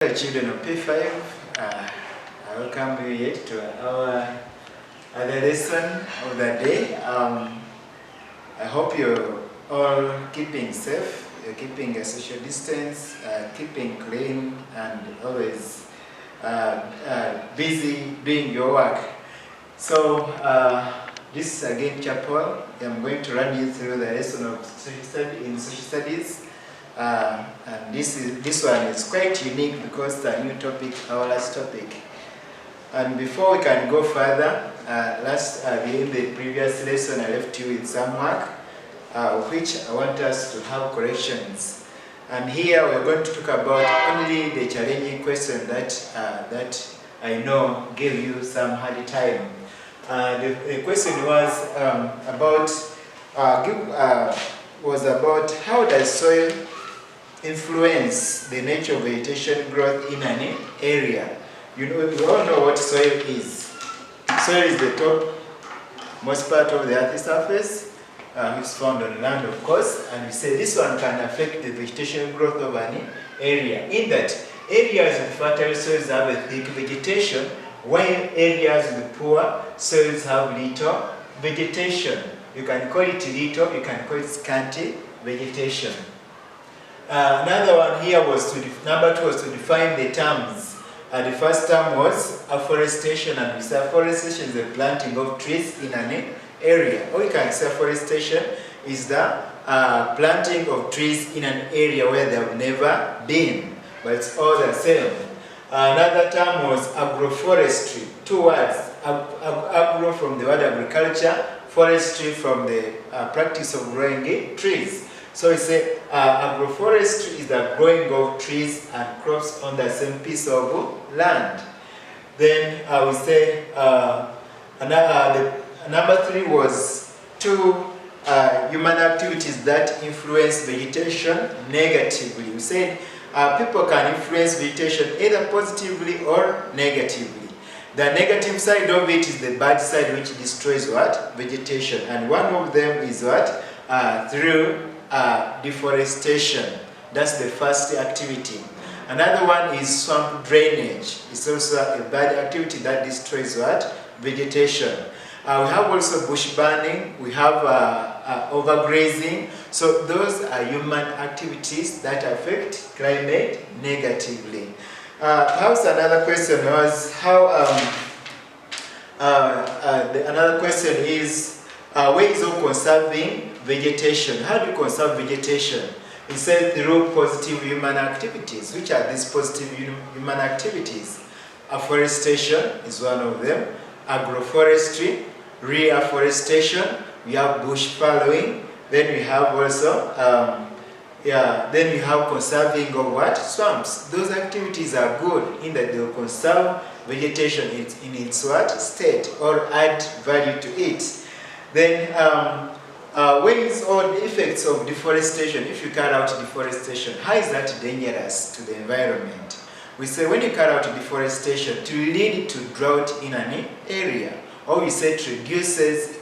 Hello children of P5, I welcome you yet to our other lesson of the day. I hope you're all keeping safe, you're keeping a social distance, keeping clean, and always busy doing your work. So this is again Chapel. I'm going to run you through the lesson of social studies. And this one is quite unique because it's a new topic, our last topic. And before we can go further, in the previous lesson I left you with some work, which I want us to have corrections. And here we're going to talk about only the challenging question that I know gave you some hard time. The question was about how does soil influence the nature of vegetation growth in an area. You know, we all know what soil is. Soil is the top most part of the earth's surface, which is found on land, of course, and we say this one can affect the vegetation growth of an area. In that, areas with fertile soils have a thick vegetation, while areas with poor soils have little vegetation. You can call it little, you can call it scanty vegetation. Another one here was number 2 was to define the terms. The first term was afforestation, and we say afforestation is the planting of trees in an area. Or we can say afforestation is the planting of trees in an area where they have never been, but it's all the same. Another term was agroforestry. 2 words, agro from the word agriculture, forestry from the practice of growing trees. So we say agroforestry is the growing of trees and crops on the same piece of land. Then we say number 3 was 2 human activities that influence vegetation negatively. We said people can influence vegetation either positively or negatively. The negative side of it is the bad side, which destroys what? Vegetation. And one of them is what? Through deforestation. That's the first activity. Another one is swamp drainage. It's also a bad activity that destroys what? Vegetation. We have also bush burning. We have overgrazing. So those are human activities that affect climate negatively. Perhaps another question was another question is ways of conserving vegetation. How do you conserve vegetation? We said through positive human activities. Which are these positive human activities? Afforestation is one of them. Agroforestry, reforestation. We have bush fallowing. Then we have also then we have conserving of what? Swamps. Those activities are good in that they will conserve vegetation in its what? State, or add value to it. Then ways or the effects of deforestation. If you carry out deforestation, how is that dangerous to the environment? We say when you carry out deforestation, to lead to drought in an area, or we say it reduces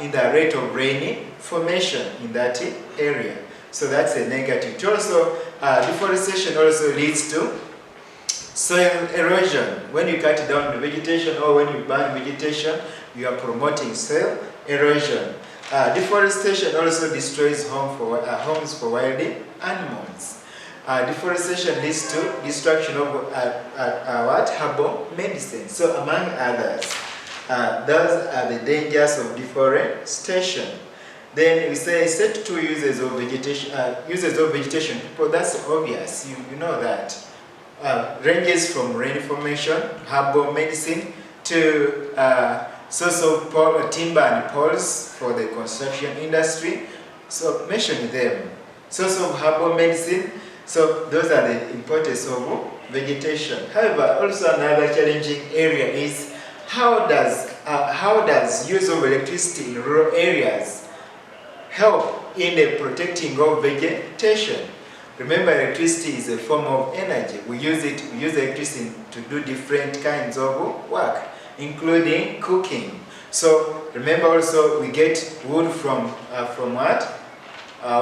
in the rate of rain formation in that area. So that's a negative. Also, deforestation also leads to soil erosion. When you cut down the vegetation or when you burn vegetation, you are promoting soil erosion. Deforestation also destroys homes for wild animals. Deforestation leads to destruction of herbal medicine. So among others, those are the dangers of deforestation. Then we say set 2 uses of vegetation. People, that's obvious. You know that. Ranges from rain formation, herbal medicine, to source of timber and poles for the construction industry. So mention them. Source of herbal medicine. So those are the importance of vegetation. However, also another challenging area is how does use of electricity in rural areas help in the protecting of vegetation? Remember, electricity is a form of energy. We use electricity to do different kinds of work, including cooking. So remember also we get wood from what?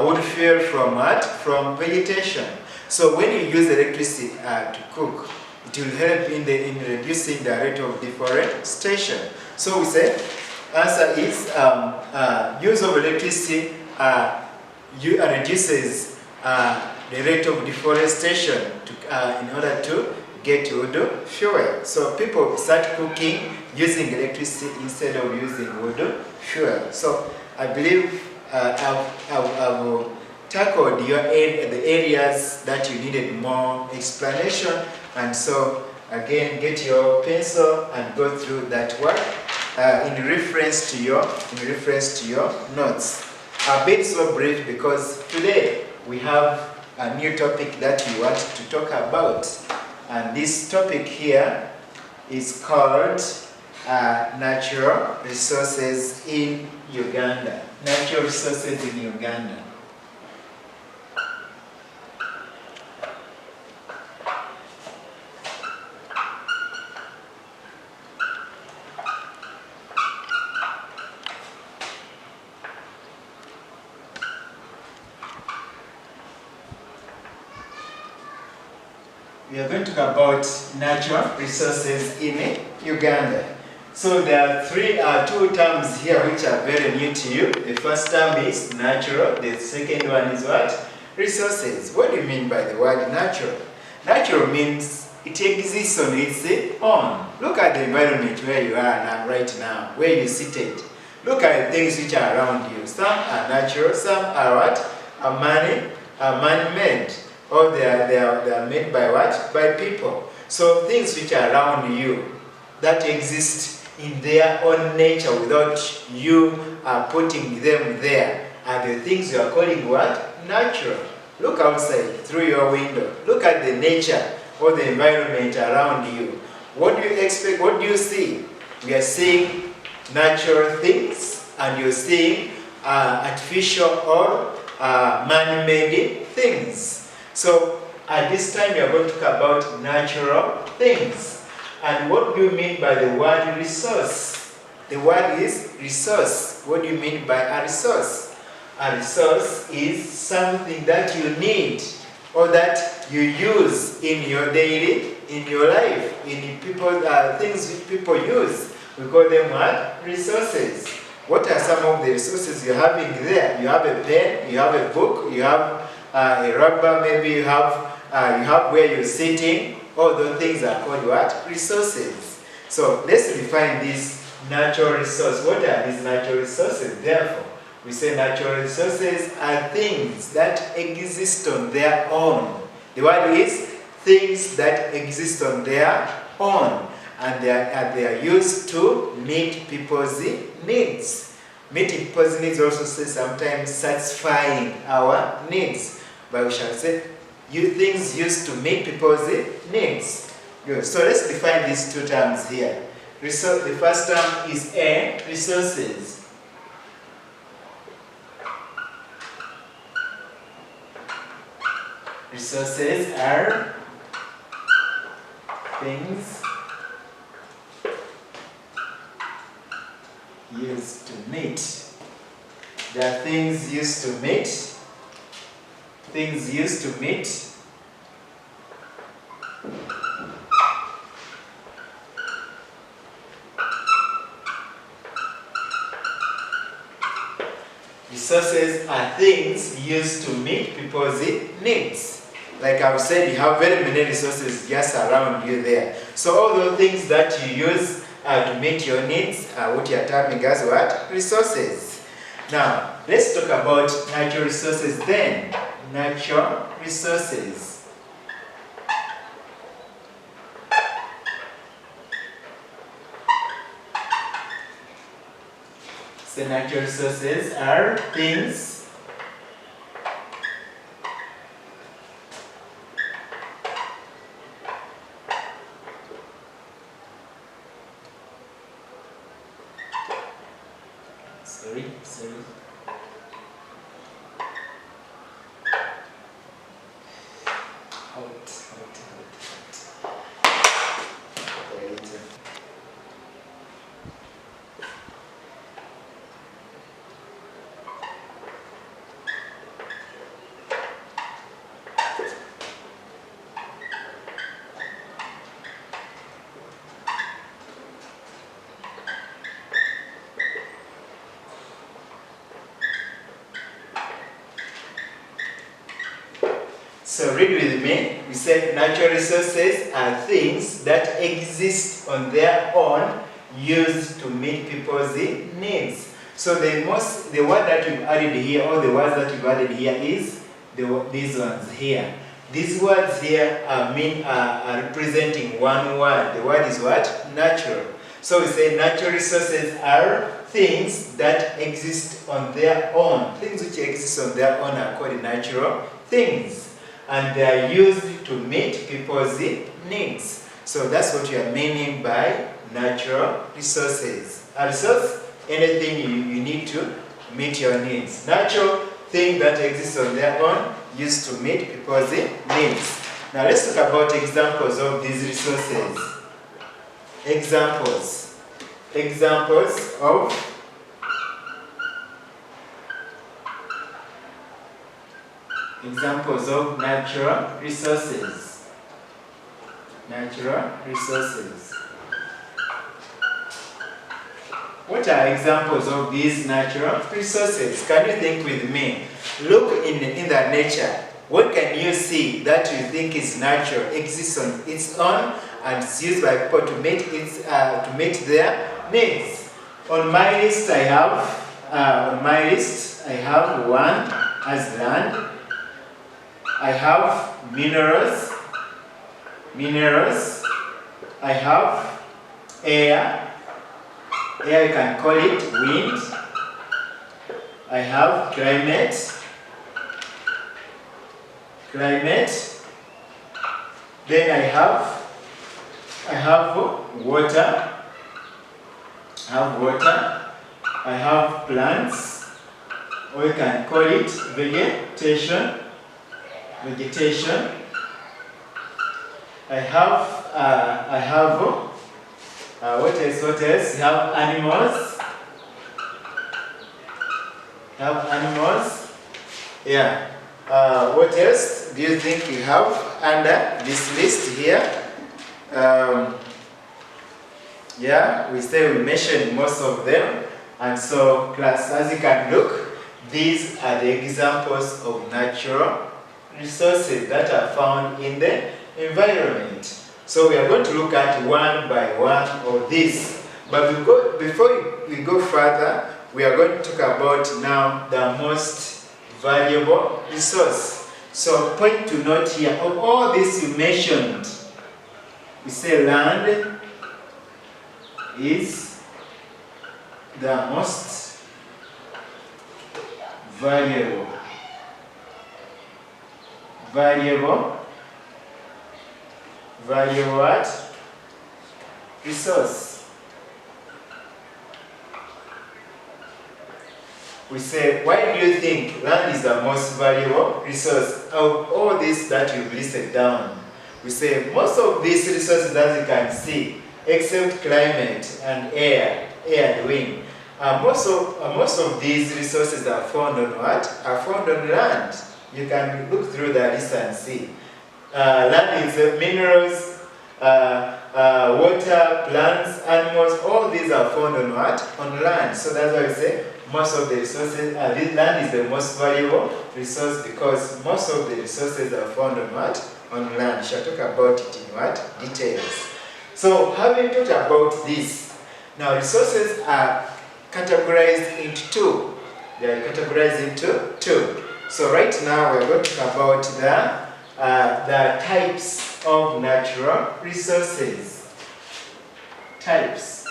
Wood fuel from what? From vegetation. So when you use electricity to cook, it will help in reducing the rate of deforestation. So we say, answer is use of electricity reduces the rate of deforestation in order to get wood fuel. So people start cooking using electricity instead of using wood fuel. So I believe I've tackled the areas that you needed more explanation, and so again get your pencil and go through that work in reference to your notes. I've been so brief because today we have a new topic that we want to talk about, and this topic here is called natural resources in Uganda. Natural resources in Uganda. We are going to talk about natural resources in Uganda. So there are two terms here which are very new to you. The first term is natural, the second one is what? Resources. What do you mean by the word natural? Natural means it exists on its own. Look at the environment where you are now, right now, where you're seated. Look at the things which are around you. Some are natural, some are what? Are man-made. Or they are made by what? By people. So things which are around you that exist in their own nature without you putting them there are the things you are calling what? Natural. Look outside through your window. Look at the nature or the environment around you. What do you expect? What do you see? We are seeing natural things, and you're seeing artificial or man-made things. So at this time we are going to talk about natural things. And what do you mean by the word resource? The word is resource. What do you mean by a resource? A resource is something that you need or that you use in your daily, in your life, in people, things which people use. We call them what? Resources. What are some of the resources you're having there? You have a pen, you have a book, you have a rubber, maybe you have where you're sitting. All those things are called what? Resources. So let's define this natural resource. What are these natural resources? Therefore, we say natural resources are things that exist on their own. The word is things that exist on their own, and they are used to meet people's needs. Meeting people's needs also says sometimes satisfying our needs. But we shall say things used to meet people's needs. Good. So let's define these two terms here. The first term is resources. Resources are things used to meet. There are things used to meet. Things used to meet. Resources are things used to meet people's needs. Like I've said, you have very many resources just around you there. So all those things that you use to meet your needs are what you're terming as what? Resources. Now, let's talk about natural resources then. Natural resources. So natural resources are things sorry. So read with me. We said natural resources are things that exist on their own, used to meet people's needs. So the word that we've added here, or the words that we've added here is these ones here. These words here are representing one word. The word is what? Natural. So we say natural resources are things that exist on their own. Things which exist on their own are called natural things. And they are used to meet people's needs. So that's what we are meaning by natural resources. A resource, anything you need to meet your needs. Natural thing that exists on their own, used to meet people's needs. Now let's talk about examples of these resources. Examples of natural resources. Natural resources. What are examples of these natural resources? Can you think with me? Look in the nature. What can you see that you think is natural, exists on its own, and is used by people to meet their needs? On my list, I have one as land. I have minerals. I have air. Air, you can call it wind. I have climate. Then I have water. I have plants, or you can call it vegetation. I have what else? You have animals. Yeah. What else do you think you have under this list here? Yeah, we mentioned most of them. And so, class, as you can look, these are the examples of natural resources that are found in the environment. So we are going to look at one by one of these. But before we go further, we are going to talk about now the most valuable resource. So point to note here, of all these you mentioned, we say land is the most valuable what? Resource. We say, why do you think land is the most valuable resource of all these that you've listed down? We say most of these resources, as you can see, except climate and air and wind, most of these resources are found on what? Are found on land. You can look through the list and see. Land is minerals, water, plants, animals, all these are found on what? On land. So that's why we say most of the resources, this land is the most valuable resource because most of the resources are found on what? On land. We shall talk about it in what? Details. So having talked about this, now resources are categorized into two. They are categorized into two. So right now we're going to talk about the types of natural resources. Types.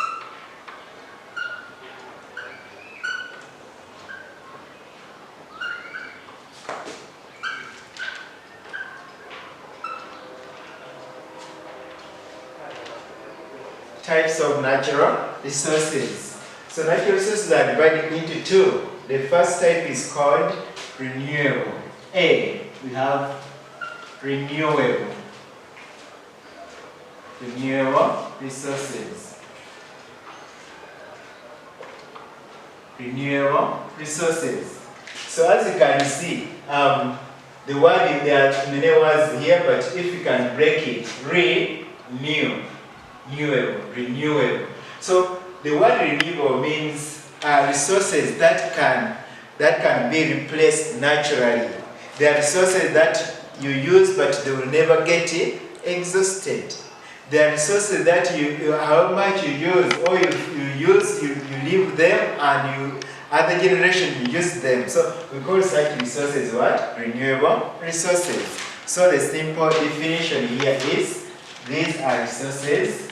Types of natural resources. So natural resources are divided into two. The first type is called renewable. A, we have renewable resources. Renewable resources. So as you can see, the word in there are many words here, but if you can break it, renewable. So the word renewable means resources that can be replaced naturally. They are resources that you use but they will never get exhausted. There are resources that how much you use, or you leave them, and other generation you use them. So we call such resources what? Renewable resources. So the simple definition here is, these are resources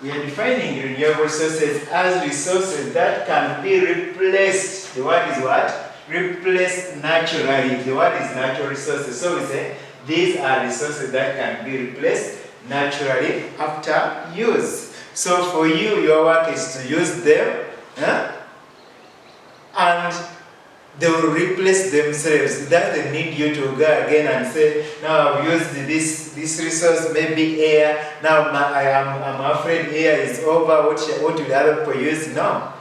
we are defining renewable resources as resources that can be replaced. The word is what? Replaced naturally. The word is natural resources. So we say these are resources that can be replaced naturally after use. So for you, your work is to use them, and they will replace themselves. It doesn't need you to go again and say, now I've used this resource, maybe air, now I'm afraid air is over, what will other people use? No.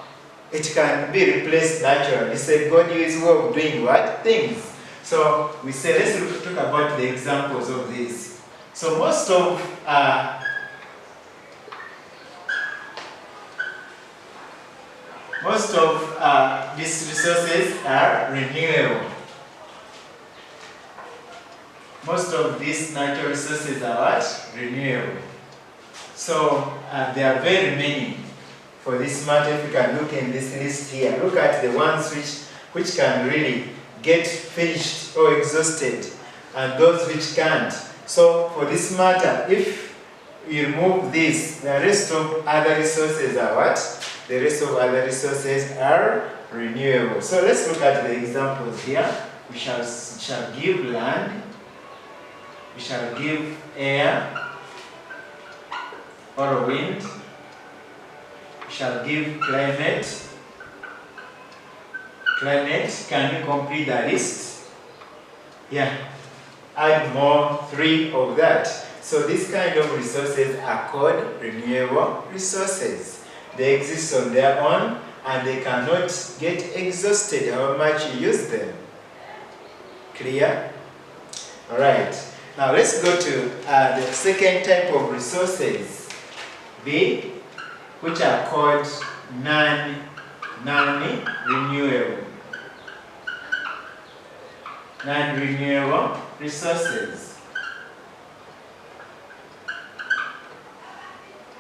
It can be replaced naturally. It's a God-used way of doing what? Things. So we say, let's talk about the examples of this. So most of these resources are renewable. Most of these natural resources are what? Renewable. So there are very many. For this matter, if you can look in this list here, look at the ones which can really get finished or exhausted, and those which can't. So for this matter, if you remove this, the rest of other resources are what? The rest of other resources are renewable. So let's look at the examples here. We shall give land, we shall give air or wind, we shall give climate. Climate, can you complete the list? Yeah, add more 3 of that. So these kind of resources are called renewable resources. They exist on their own and they cannot get exhausted how much you use them. Clear? Alright, now let's go to the second type of resources, B, which are called non-renewable. Non-renewable resources.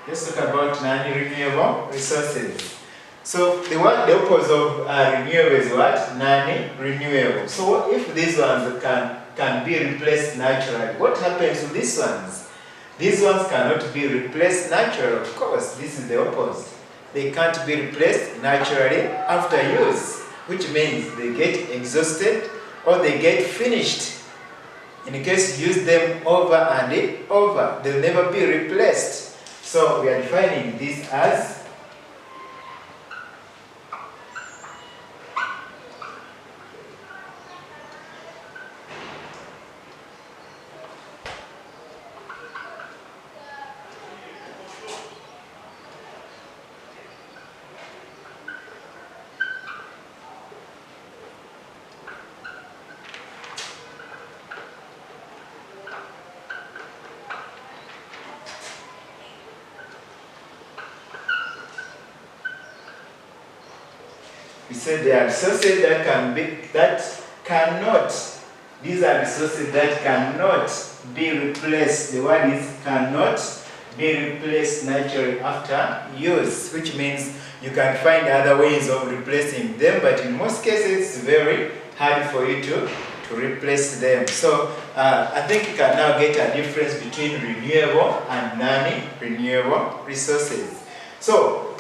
Let's talk about non-renewable resources. So the opposite of renewable is what? Non-renewable. So if these ones can be replaced naturally, what happens to these ones? These ones cannot be replaced naturally, of course. This is the opposite. They can't be replaced naturally after use, which means they get exhausted or they get finished. In case you use them over and over, they'll never be replaced. So we are defining this as we said there are resources these are resources that cannot be replaced. The word is cannot be replaced naturally after use, which means you can find other ways of replacing them, but in most cases it's very hard for you to replace them. So I think you can now get a difference between renewable and non-renewable resources. So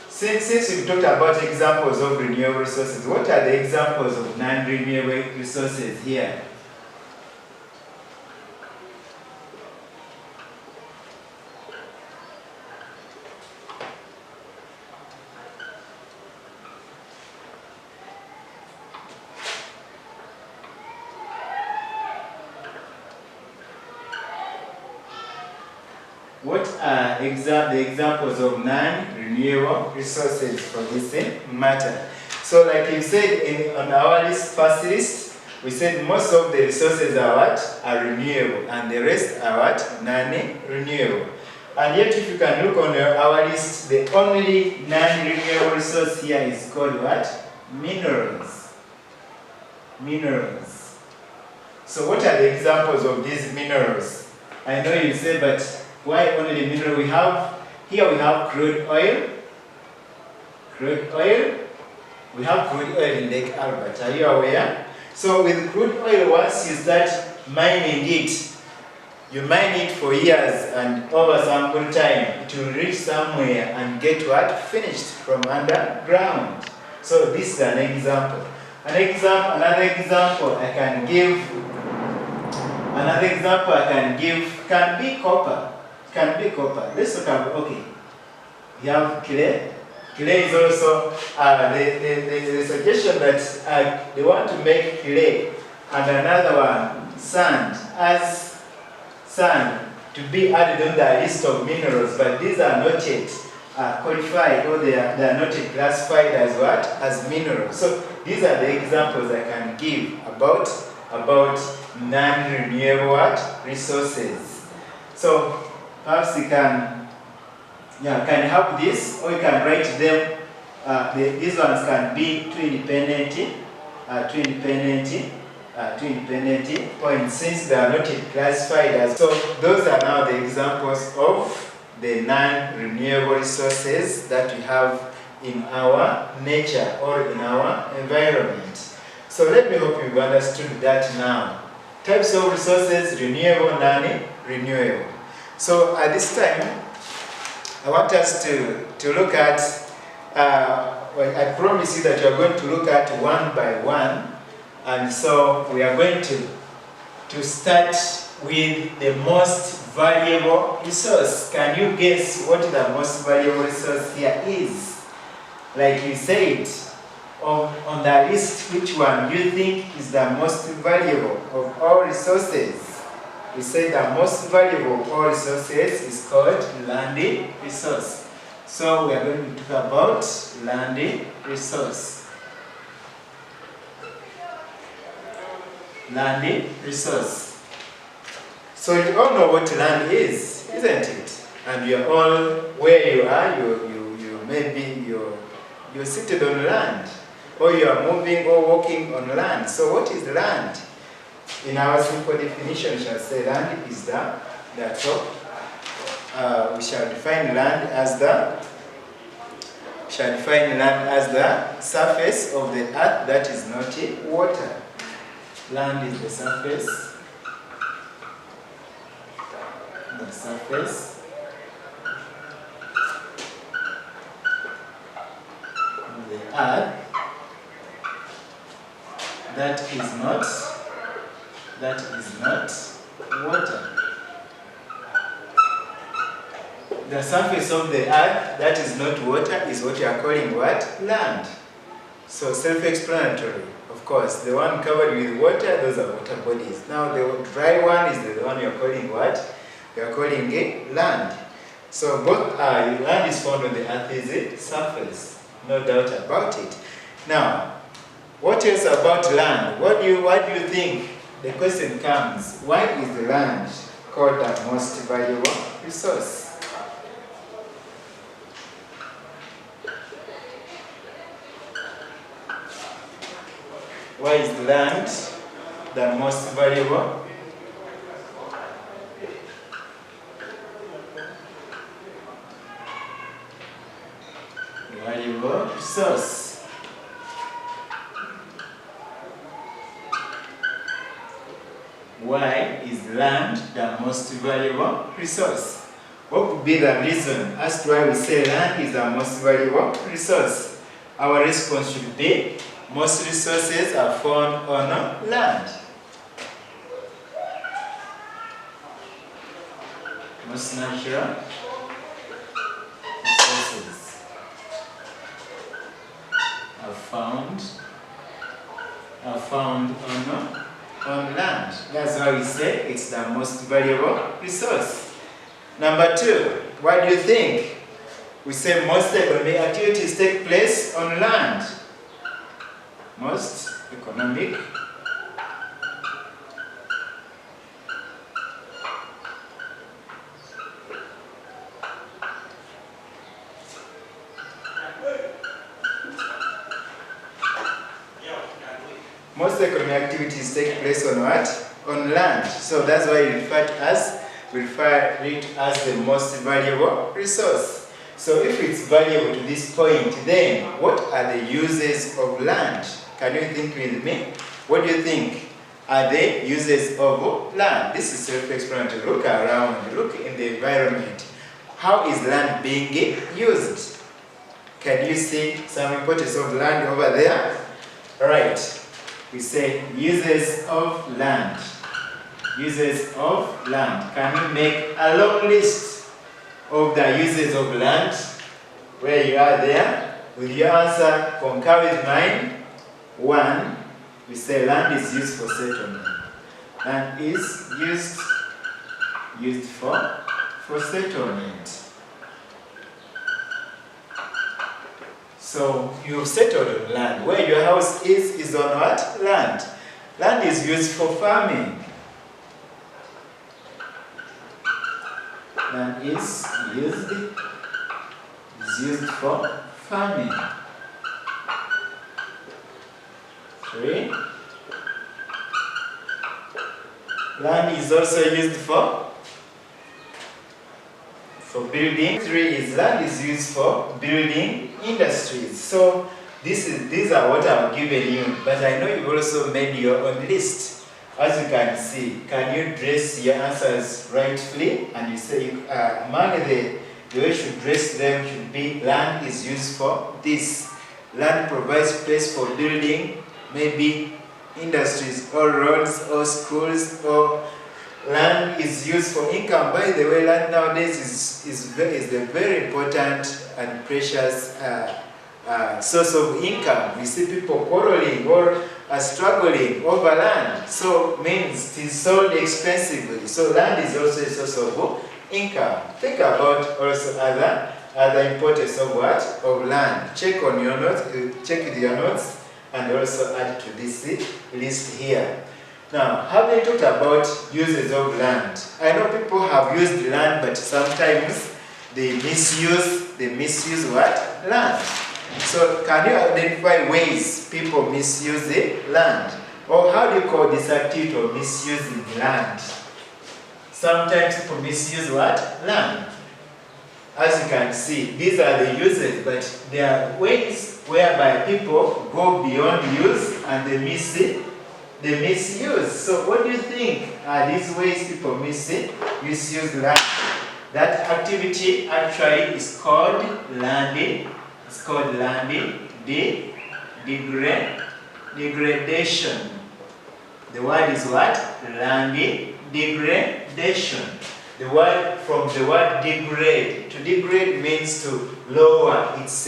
since we've talked about examples of renewable resources, what are the examples of non-renewable resources here? what are the examples of non-renewable resources for this matter? So like you said on our first list, we said most of the resources are what? Are renewable, and the rest are what? Non-renewable. And yet if you can look on our list, the only non-renewable resource here is called what? Minerals. Minerals. So what are the examples of these minerals? I know you say, but why only mineral? We have crude oil. Crude oil. We have crude oil in Lake Albert. Are you aware? So with crude oil, once you start mining it, you mine it for years, and over some good time, it will reach somewhere and get what? Finished from underground. So this is an example. Another example I can give can be copper. Let's look at, okay. We have clay. Clay is also the suggestion that they want to make clay, and another one, sand, as sand to be added on the list of minerals, but these are not yet qualified, or they are not yet classified as what? As minerals. So these are the examples I can give about non-renewable resources. So perhaps you can help this, or you can write them. These ones can be two independent points, since they are not yet classified as. So those are now the examples of the non-renewable resources that we have in our nature or in our environment. So let me hope you've understood that now. Types of resources: renewable, non-renewable. So at this time, I want us to look at, well, I promise you that we are going to look at one by one. And so we are going to start with the most valuable resource. Can you guess what the most valuable resource here is? Like you said, on the list, which one you think is the most valuable of all resources? We say the most valuable of all resources is called land resource. So we are going to talk about land resource. Land resource. So you all know what land is, isn't it? And you're all where you are. You're seated on land, or you are moving or walking on land. So what is land? In our simple definition, we shall say land is the top. We shall define land as the surface of the earth that is not water. Land is the surface of the earth that is not water. The surface of the earth that is not water is what you are calling what? Land. So self-explanatory. Of course, the one covered with water, those are water bodies. Now the dry one is the one you're calling what? You're calling it land. So both land is found on the earth's surface, no doubt about it. Now, what else about land? What do you think? The question comes, why is the land called the most valuable resource? Why is land the most valuable? Valuable resource. Why is land the most valuable resource? What would be the reason as to why we say land is the most valuable resource? Our response should be, most resources are found on land. Most natural resources are found on land. That's why we say it's the most valuable resource. Number 2, what do you think? We say most economic activities take place on land. Most economic activities take place on what? On land. So that's why we refer it as the most valuable resource. So if it's valuable to this point, then what are the uses of land? Can you think with me? What do you think are the uses of land? This is self-explanatory. Look around, look in the environment. How is land being used? Can you see some importance of land over there? Alright, we say uses of land. Uses of land. Can you make a long list of the uses of land where you are there? With your answer concur with mine. 1, we say land is used for settlement. Land is used for settlement. So you've settled on land. Where your house is on what? Land. Land is used for farming. Land is used for farming. 3. Land is also used for building. 3 is land is used for building industries. So these are what I've given you, but I know you've also made your own list. As you can see, can you dress your answers rightfully? And you say among the way you should dress them should be land is used for this. Land provides space for building, maybe industries or roads or schools, or land is used for income. By the way, land nowadays is a very important and precious source of income. We see people quarreling or struggling over land. So means it is sold expensively. So land is also a source of income. Think about also other importance of what? Of land. Check on your notes, check with your notes, and also add to this list here. Now, having talked about uses of land, I know people have used land, but sometimes they misuse what? Land. So can you identify ways people misuse the land? Or how do you call this activity of misusing land? Sometimes people misuse what? Land. As you can see, these are the uses, but there are ways whereby people go beyond use and they misuse. So what do you think are these ways people misuse land? That activity actually is called landing. It's called landing, degradation. The word is what? Landing, degradation. The word from the word degrade. To degrade means to lower its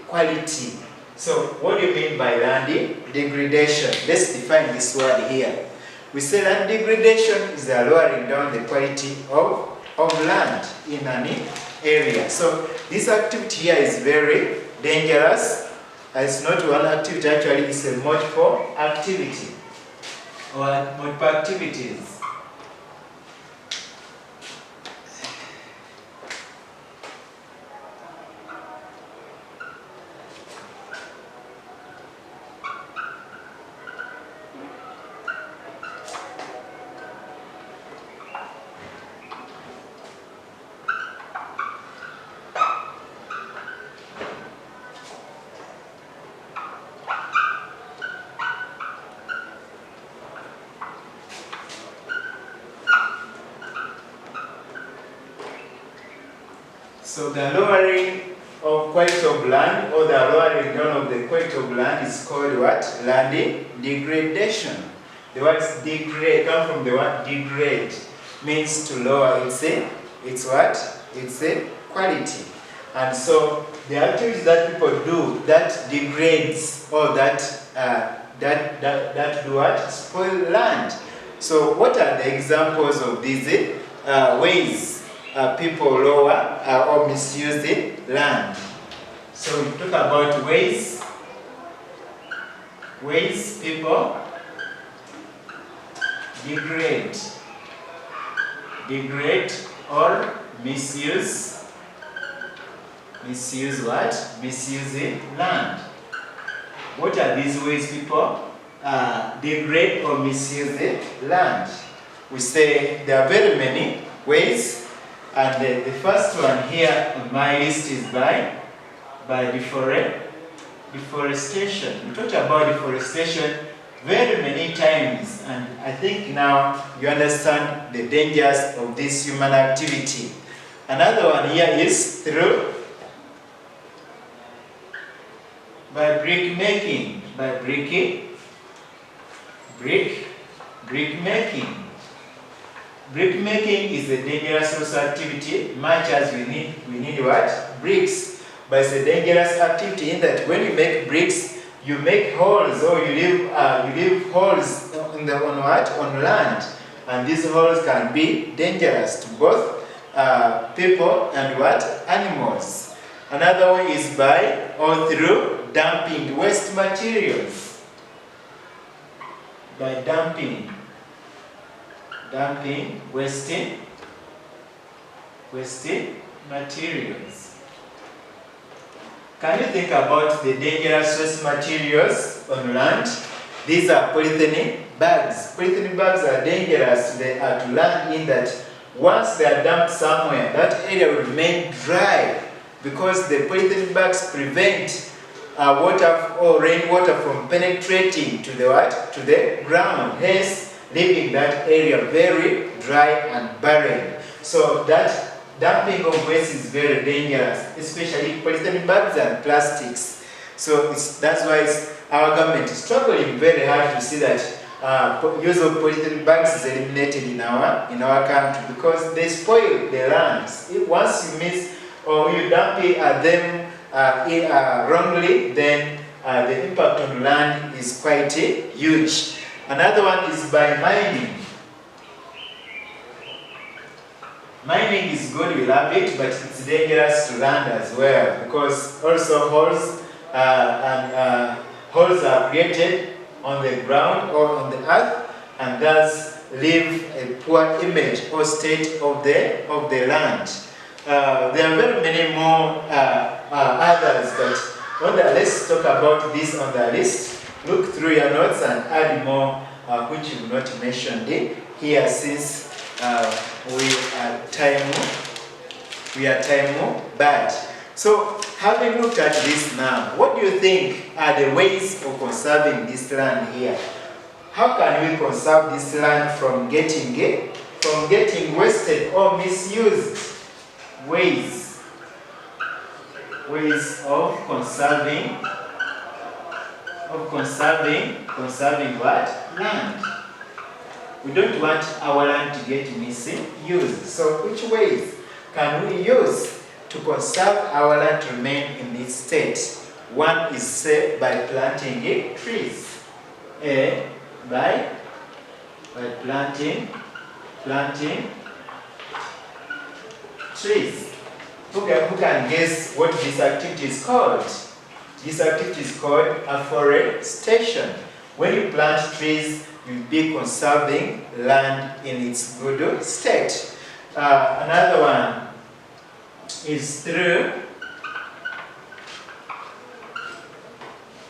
quality. So what do you mean by landing? Degradation. Let's define this word here. We say land degradation is the lowering down the quality of land in an area. So this activity here is very dangerous. It's not one activity, actually it's a multiple activity or multiple activities. So the lowering of quality of land or the lowering down of the quality of land is called what? Landing degradation. The word degrade comes from the word degrade, means to lower it's what? It's a quality. And so the activities that people do that degrades or that do what? Spoil land. So what are the examples of these ways people lower or misuse the land. So we talk about ways people degrade or misuse what? Misusing land. What are these ways people degrade or misuse the land? We say there are very many ways, and the first one here on my list is by deforestation. We talked about deforestation very many times, and I think now you understand the dangers of this human activity. Another one here is through by brick making. Brick making is a dangerous also activity, much as we need what? Bricks. But it's a dangerous activity in that when you make bricks, you make holes, or you leave holes on land, and these holes can be dangerous to both people and what? Animals. Another way is by or through dumping waste materials. By dumping waste materials. Can you think about the dangerous waste materials on land? These are polythene bags. Polythene bags are dangerous to land in that once they are dumped somewhere, that area will remain dry because the polythene bags prevent water or rainwater from penetrating to the ground, hence leaving that area very dry and barren. So that dumping of waste is very dangerous, especially polythene bags and plastics. So that's why our government is struggling very hard to see that use of polythene bags is eliminated in our country, because they spoil the lands. Once you miss or you dump them wrongly, then the impact on land is quite huge. Another one is by mining. Mining is good, we love it, but it's dangerous to land as well, because also holes are created on the ground or on the earth, and thus leave a poor image or state of the land. There are very many more others, but let's talk about this on the list. Look through your notes and add more which you not mentioned here, since we are time bad. So having looked at this now, what do you think are the ways of conserving this land here? How can we conserve this land from getting wasted or misused? Ways of conserving what? Land. We don't want our land to get misused. So which ways can we use to conserve our land to remain in its state? One is, say, by planting trees. By planting trees. Who can guess what this activity is called? This activity is called afforestation. When you plant trees, you'll be conserving land in its good state. Another one is through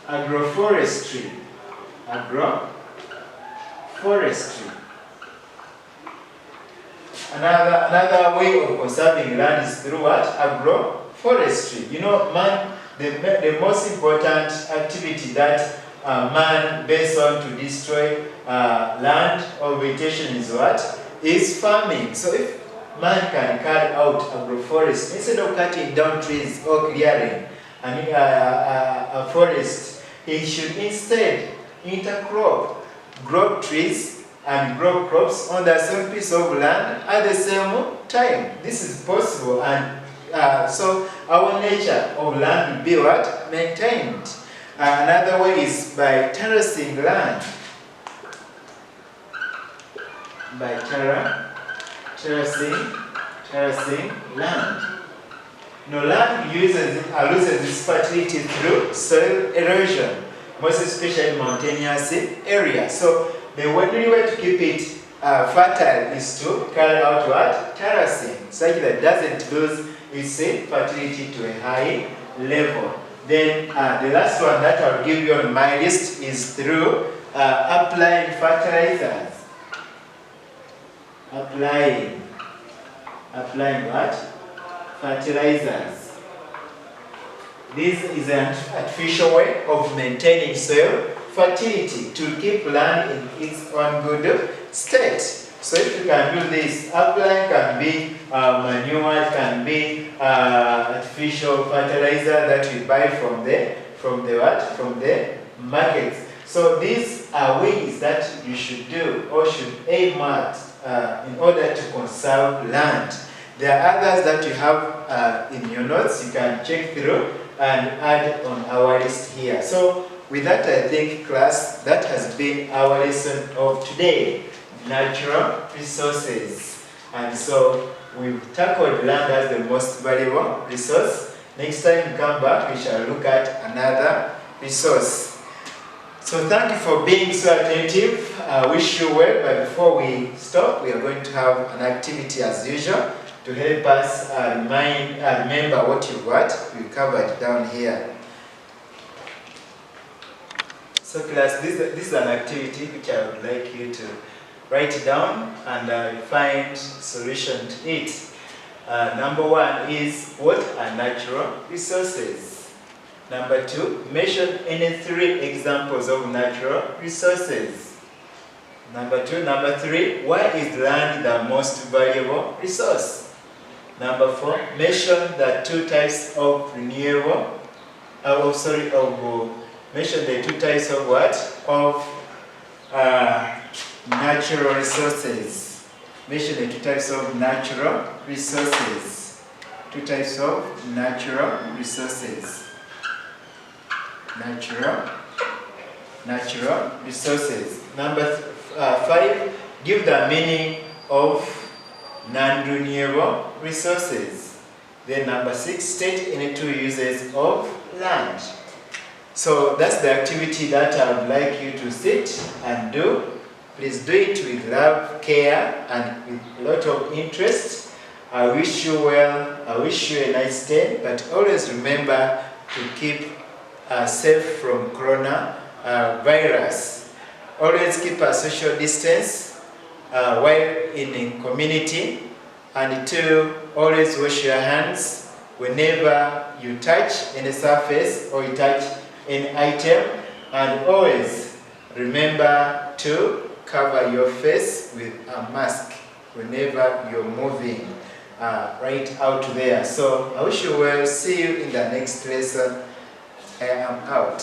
agroforestry. Another way of conserving land is through what? Agroforestry. You know, man, the most important activity that man based on to destroy land or vegetation is what? Is farming. So if man can carry out agroforestry, instead of cutting down trees or clearing a forest, he should instead intercrop, grow trees and grow crops on the same piece of land at the same time. This is possible, and so our nature of land will be what? Maintained. Another way is by terracing land. By terracing terracing land. Now land loses its fertility through soil erosion, most especially in mountainous areas. So the only way to keep it fertile is to carry out what? Terracing, such that it doesn't lose its fertility to a high level. Then the last one that I'll give you on my list is through applying fertilizers. Applying what? Fertilizers. This is an artificial way of maintaining soil fertility to keep land in its own good state. So if you can do this, applying can be manure, can be artificial fertilizer that we buy from the markets. So these are ways that you should do or should aim at in order to conserve land. There are others that you have in your notes. You can check through and add on our list here. So with that, I think, class, that has been our lesson of today, natural resources. And so we've tackled land as the most valuable resource. Next time we come back, we shall look at another resource. So thank you for being so attentive. I wish you well, but before we stop, we are going to have an activity as usual to help us remember what we covered down here. So class, this is an activity which I would like you to write down and find solution to it. Number one is, what are natural resources? Number two, mention any 3 examples of natural resources. Number three, why is land the most valuable resource? Number 4, mention the 2 types of renewable, mention the 2 types of what? Of natural resources. Mention the 2 types of natural resources. 2 types of natural resources. Natural resources. Number 5, give the meaning of non-renewable resources. Then number 6, state any 2 uses of land. So that's the activity that I would like you to sit and do. Please do it with love, care, and with a lot of interest. I wish you well. I wish you a nice day, but always remember to keep safe from corona virus. Always keep a social distance while in a community, and 2, always wash your hands whenever you touch any surface or you touch any item, and always remember to cover your face with a mask whenever you're moving right out there. So I wish you well. See you in the next lesson. I am out.